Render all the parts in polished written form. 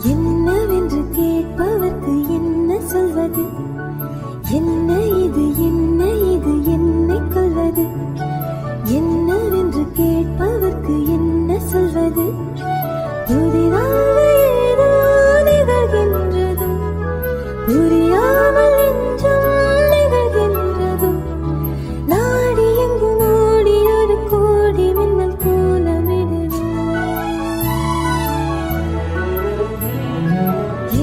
என்னவென்று கேட்பவர்க்கு என்ன சொல்வது? என்ன இது என்னை கொள்வது? என்னவென்று கேட்பவர்க்கு என்ன சொல்வது? புதிதாக ஏதோ நிகழ்கின்றதும் புரியாமல் என்றும் நிகழ்கின்றதும் நாடி எங்கும் ஓடி ஒரு கோடி மின்னல் கோலமிடுதும்.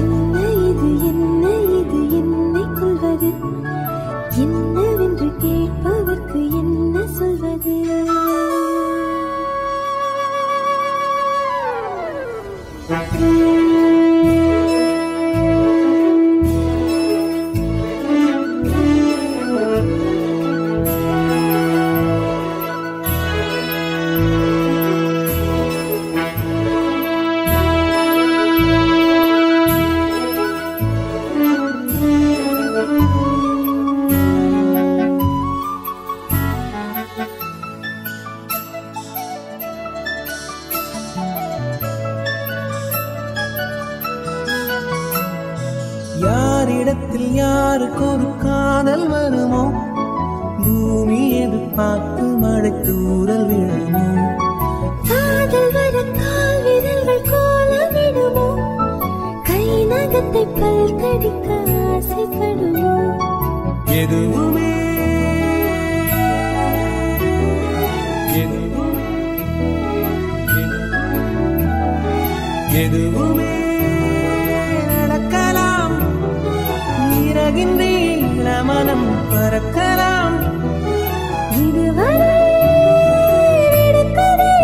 என்ன இது என்னை கொள்வது? என்னவென்று கேட்பவர்க்கு என்ன சொல்வது? யாரிடத்தில் யாருக்கு ஒரு காதல் வருமோ? பூமி எதிர்பார்த்து மழை தூறல் விழுமோ? காதல் வர கால் விரல்கள் கோலமிடுமோ? கை நகத்தை பல் கடிக்க ஆசைப்படுமோ? எதுவுமே எதுவுமே நடக்கலாம். நீரகின்ற மனம் பறக்கலாம். இதுவரை கதை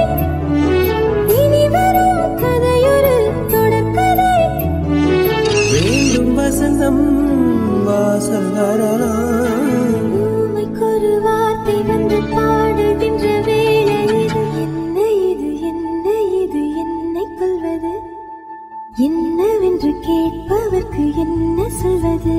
இனி வரும் கதையொரு தொடர்கதை. வேண்டும் வசந்தம் வாசல் வரலாம். ஊமைக்கொரு வார்த்தை வந்து பாடுகின்ற வேளை இது என்னை கொள்வது? என்னவென்று கேட்பவர்க்கு என்ன சொல்வது?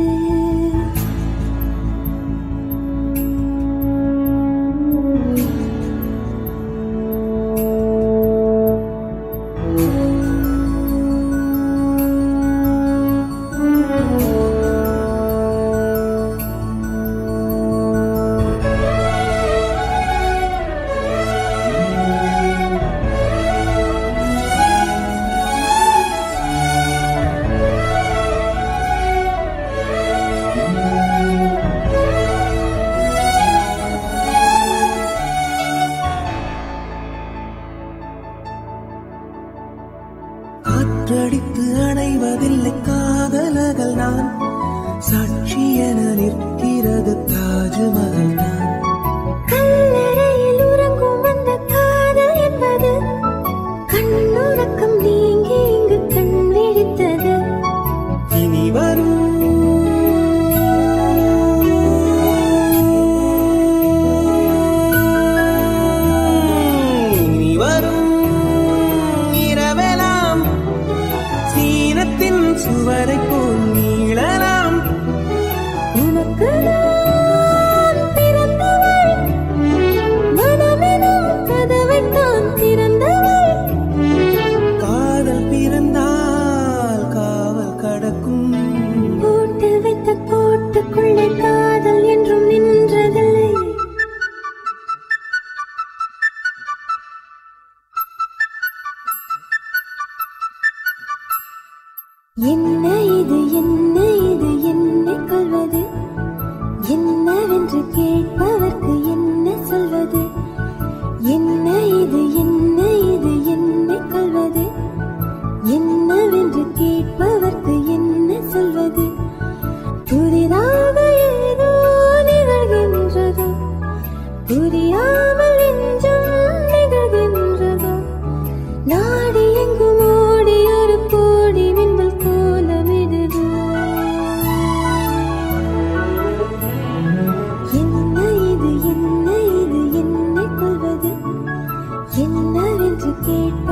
காற்றடித்து அணைவதில்லை காதலர்கள் நான். சாட்சி என நிற்கிறது தாஜ்மஹல் தான். கல்லறையில் உறங்கும் அந்த காதல் என்பது கண்ணுறக்கம் நீங்கி இங்கு கண் விழித்தது. இனி வரும் சுவரை போல் நீளலாம். உனக்கு நான் பிறந்தவள், மனமெனும் கதவைத்தான் திறந்தவள். காதல் பிறந்தால் காவல் கடக்கும். போட்டு வைத்த கோட்டுக்குள்ளே காதல் என்றும் நின்றதில்லை. என்ன இது என்னை கொள்வது? என்னவென்று கேட்பவர்க்கு என்ன சொல்வது? என்ன இது என்னை கொள்வது? என்னவென்று கேட்பவர்க்கு என்ன சொல்வது? புதிதாக ஏதோ நிகழ்கின்றதோ புரியாமல் என்றும் நிகழ்கின்றதோ நாடி எங்கும் ஓடி ஒரு கோடி மின்னல் கோலமிடுதோ. என்ன இது என்னை கொள்வது? என்னவென்று கேட்ப